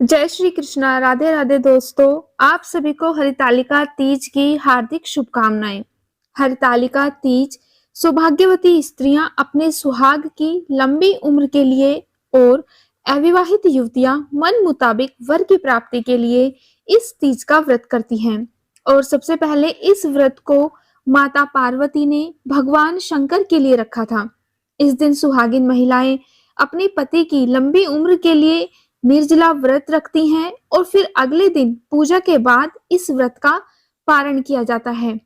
जय श्री कृष्णा। राधे राधे दोस्तों, आप सभी को हरितालिका तीज की हार्दिक शुभकामनाएं। हरितालिका तीज सौभाग्यवती स्त्रियां अपने सुहाग की लंबी उम्र के लिए और अविवाहित युवतियां मन मुताबिक वर की प्राप्ति के लिए इस तीज का व्रत करती हैं। और सबसे पहले इस व्रत को माता पार्वती ने भगवान शंकर के लिए रखा था। इस दिन सुहागिन महिलाएं अपने पति की लंबी उम्र के लिए निर्जला व्रत रखती हैं और फिर अगले दिन पूजा के बाद इस व्रत का पारण किया जाता है।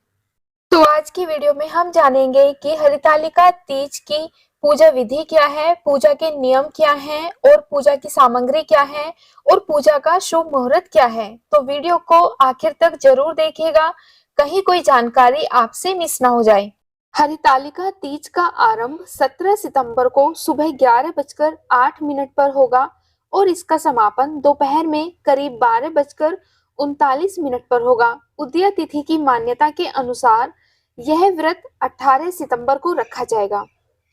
तो आज की वीडियो में हम जानेंगे कि हरितालिका तीज की पूजा विधि क्या है, पूजा के नियम क्या हैं और पूजा की सामग्री क्या है और पूजा का शुभ मुहूर्त क्या है। तो वीडियो को आखिर तक जरूर देखिएगा, कहीं कोई जानकारी आपसे मिस ना हो जाए। हरितालिका तीज का आरंभ 17 सितंबर को सुबह 11:08 पर होगा और इसका समापन दोपहर में करीब 12:39 पर होगा। उदया तिथि की मान्यता के अनुसार यह व्रत 18 सितंबर को रखा जाएगा।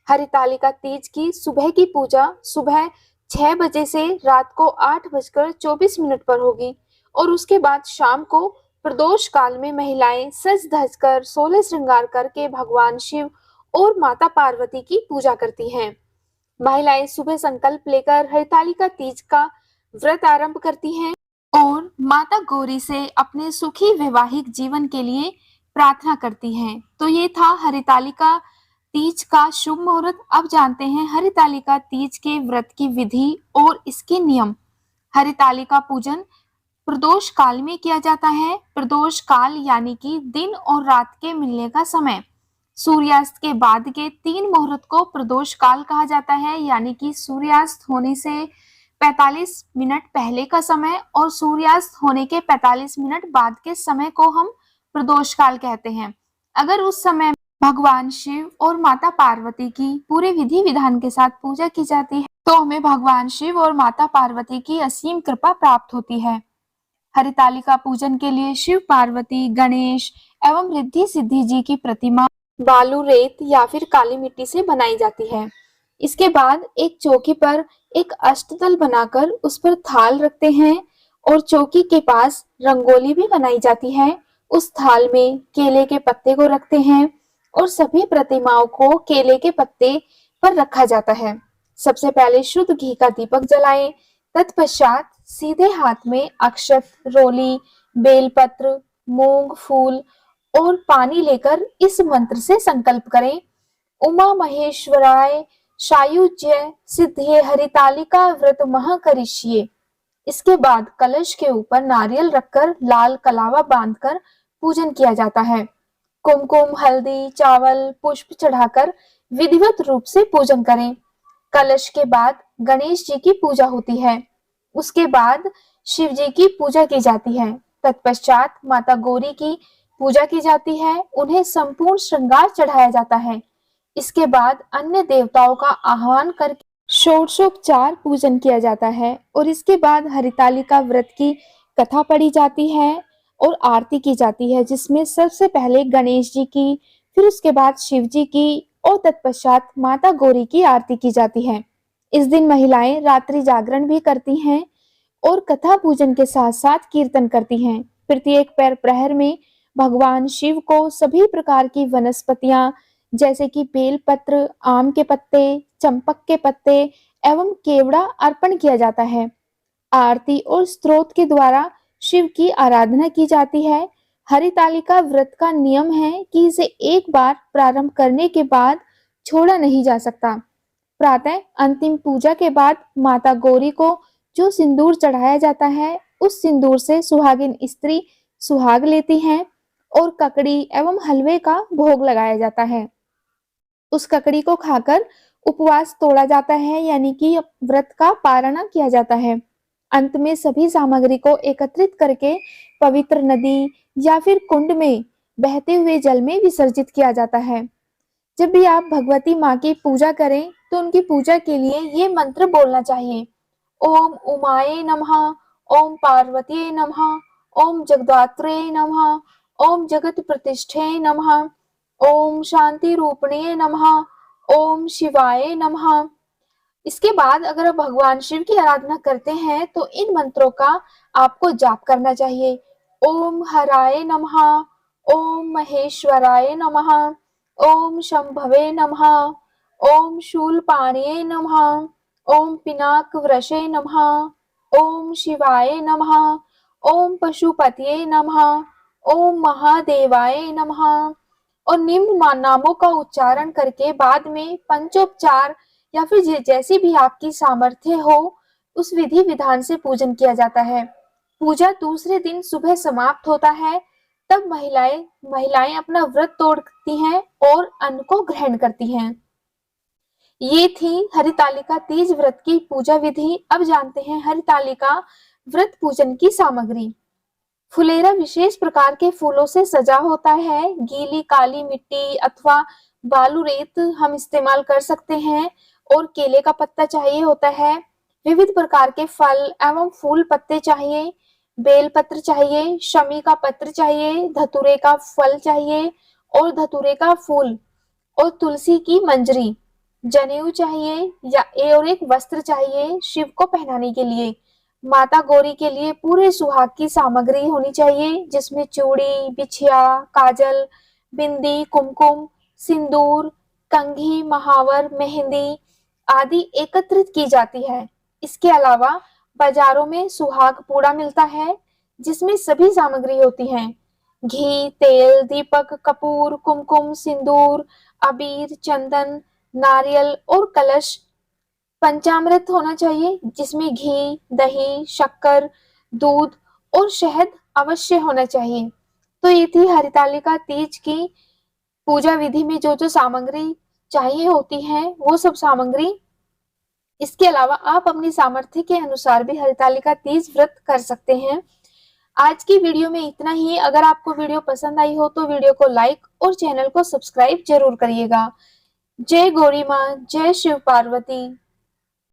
हरितालिका तीज की सुबह की पूजा सुबह 6 बजे से रात को 8:24 पर होगी और उसके बाद शाम को प्रदोष काल में महिलाएं सज धज कर 16 श्रृंगार करके भगवान शिव और माता पार्वती की पूजा करती हैं। महिलाएं सुबह संकल्प लेकर हरितालिका तीज का व्रत आरंभ करती हैं और माता गौरी से अपने सुखी वैवाहिक जीवन के लिए प्रार्थना करती हैं। तो ये था हरितालिका तीज का शुभ मुहूर्त। अब जानते हैं हरितालिका तीज के व्रत की विधि और इसके नियम। हरितालिका पूजन प्रदोष काल में किया जाता है। प्रदोष काल यानी कि दिन और रात के मिलने का समय। सूर्यास्त के बाद के 3 मुहूर्त को प्रदोष काल कहा जाता है, यानी कि सूर्यास्त होने से 45 मिनट पहले का समय और सूर्यास्त होने के 45 मिनट बाद के समय को हम प्रदोष काल कहते हैं। अगर उस समय भगवान शिव और माता पार्वती की पूरे विधि विधान के साथ पूजा की जाती है तो हमें भगवान शिव और माता पार्वती की असीम कृपा प्राप्त होती है। हरितालिका पूजन के लिए शिव पार्वती, गणेश एवं रिद्धि सिद्धि जी की प्रतिमा बालू, रेत या फिर काली मिट्टी से बनाई जाती है। इसके बाद एक चौकी पर एक अष्टदल बनाकर उस पर थाल रखते हैं और चौकी के पास रंगोली भी बनाई जाती है। उस थाल में केले के पत्ते को रखते हैं और सभी प्रतिमाओं को केले के पत्ते पर रखा जाता है। सबसे पहले शुद्ध घी का दीपक जलाएं, तत्पश्चात सीधे हाथ में अक्षत, रोली, बेलपत्र, मूंग फूल और पानी लेकर इस मंत्र से संकल्प करें। उमा महेश्वराय सायुज्य सिद्धे हरितालिका व्रत मह करिष्ये। इसके बाद कलश के ऊपर नारियल रखकर लाल कलावा बांधकर पूजन किया जाता है। कुमकुम, हल्दी, चावल, पुष्प चढ़ाकर विधिवत रूप से पूजन करें। कलश के बाद गणेश जी की पूजा होती है। उसके बाद शिव जी की पूजा की जाती है। तत्पश्चात माता गौरी की पूजा की जाती है, उन्हें संपूर्ण श्रृंगार चढ़ाया जाता है। इसके बाद अन्य देवताओं का आह्वान करके षोडशोपचार पूजन किया जाता है और इसके बाद हरितालिका व्रत की कथा पढ़ी जाती है और आरती की जाती है, जिसमें सबसे पहले गणेश जी की, फिर उसके बाद शिव जी की और तत्पश्चात माता गौरी की आरती की जाती है। इस दिन महिलाएं रात्रि जागरण भी करती हैं और कथा पूजन के साथ साथ कीर्तन करती हैं। प्रत्येक प्रहर में भगवान शिव को सभी प्रकार की वनस्पतियां जैसे कि बेलपत्र, आम के पत्ते, चंपक के पत्ते एवं केवड़ा अर्पण किया जाता है। आरती और स्तोत्र के द्वारा शिव की आराधना की जाती है। हरितालिका व्रत का नियम है कि इसे एक बार प्रारंभ करने के बाद छोड़ा नहीं जा सकता। प्रातः अंतिम पूजा के बाद माता गौरी को जो सिंदूर चढ़ाया जाता है, उस सिंदूर से सुहागिन स्त्री सुहाग लेती हैं और ककड़ी एवं हलवे का भोग लगाया जाता है। उस ककड़ी को खाकर उपवास तोड़ा जाता है, यानी कि व्रत का पारण किया जाता है। अंत में सभी सामग्री को एकत्रित करके पवित्र नदी या फिर कुंड में बहते हुए जल में विसर्जित किया जाता है। जब भी आप भगवती माँ की पूजा करें तो उनकी पूजा के लिए ये मंत्र बोलना चाहिए। ओम उमाये नमः, ओम पार्वतीये नमः, ओम जगदात्रे नमः, ओम जगत प्रतिष्ठे नमः, ओम शांति रूपणे नमः, ओम शिवाय नमः। इसके बाद अगर आप भगवान शिव की आराधना करते हैं तो इन मंत्रों का आपको जाप करना चाहिए। ओम हराय नमः, ओम महेश्वराय नमः, ओम शंभवे नमः, ओम शूलपाणिये नमः, ओम पिनाक वृषे नमः, ओम शिवाय नमः, ओम पशुपतये नमः, ओम महादेवाय नमः और निम्न नामों का उच्चारण करके बाद में पंचोपचार या फिर जैसी भी आपकी सामर्थ्य हो उस विधि विधान से पूजन किया जाता है। पूजा दूसरे दिन सुबह समाप्त होता है, तब महिलाएं अपना व्रत तोड़ती हैं और अन्न को ग्रहण करती हैं। ये थी हरितालिका तीज व्रत की पूजा विधि। अब जानते हैं हरितालिका व्रत पूजन की सामग्री। फुलेरा विशेष प्रकार के फूलों से सजा होता है। गीली काली मिट्टी अथवा बालू रेत हम इस्तेमाल कर सकते हैं और केले का पत्ता चाहिए होता है। विविध प्रकार के फल एवं फूल पत्ते चाहिए, बेल पत्र चाहिए, शमी का पत्र चाहिए, धतूरे का फल चाहिए और धतूरे का फूल और तुलसी की मंजरी, जनेऊ चाहिए या और एक वस्त्र चाहिए शिव को पहनाने के लिए। माता गौरी के लिए पूरे सुहाग की सामग्री होनी चाहिए जिसमें चूड़ी, बिछिया, काजल, बिंदी, कुमकुम, सिंदूर, कंघी, महावर, मेहंदी आदि एकत्रित की जाती है। इसके अलावा बाजारों में सुहाग पूड़ा मिलता है जिसमें सभी सामग्री होती हैं। घी, तेल, दीपक, कपूर, कुमकुम, सिंदूर, अबीर, चंदन, नारियल और कलश। पंचामृत होना चाहिए जिसमें घी, दही, शक्कर, दूध और शहद अवश्य होना चाहिए। तो ये थी हरितालिका तीज की पूजा विधि में जो जो सामग्री चाहिए होती है वो सब सामग्री। इसके अलावा आप अपनी सामर्थ्य के अनुसार भी हरितालिका तीज व्रत कर सकते हैं। आज की वीडियो में इतना ही। अगर आपको वीडियो पसंद आई हो तो वीडियो को लाइक और चैनल को सब्सक्राइब जरूर करिएगा। जय गौरी माँ, जय शिव पार्वती।